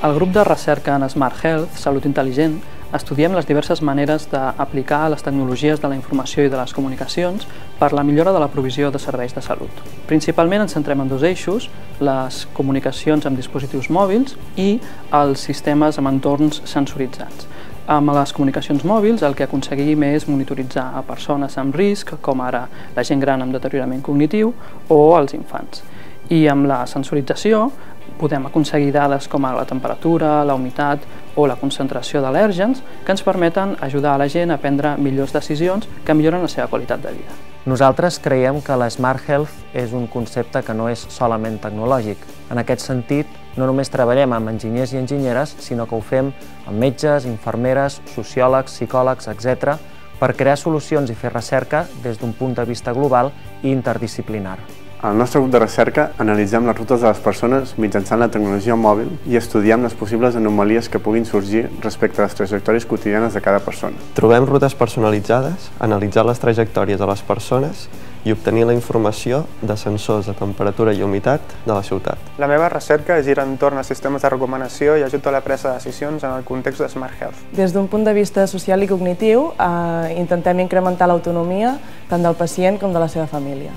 Al grup de recerca en Smart Health, Salut Intel·ligent, estudiem les diverses maneres d'aplicar les tecnologies de la informació i de les comunicacions per la millora de la provisió de serveis de salut. Principalment ens centrem en dos eixos, les comunicacions amb dispositius mòbils i els sistemes amb entorns sensoritzats. Amb les comunicacions mòbils el que aconseguim és monitoritzar a persones amb risc, com ara la gent gran amb deteriorament cognitiu o els infants. I amb la sensorització podem aconseguir dades com ara la temperatura, la humitat o la concentració d'al·lèrgens que ens permeten ajudar a la gent a prendre millors decisions que milloren la seva qualitat de vida. Nosaltres creiem que la Smart Health és un concepte que no és solament tecnològic. En aquest sentit, no només treballem amb enginyers i enginyeres, sinó que ho fem amb metges, infermeres, sociòlegs, psicòlegs, etc., per crear solucions i fer recerca des d'un punt de vista global i interdisciplinar. Al nostre grup de recerca analitzem les rutes de les persones mitjançant la tecnologia mòbil i estudiem les possibles anomalies que puguin sorgir respecte a les trajectòries quotidianes de cada persona. Trobem rutes personalitzades, analitzar les trajectòries de les persones i obtenir la informació de sensors de temperatura i humitat de la ciutat. La meva recerca gira entorn a sistemes de recomanació i ajut a la presa de decisions en el context de Smart Health. Des d'un punt de vista social i cognitiu, intentem incrementar l'autonomia tant del pacient com de la seva família.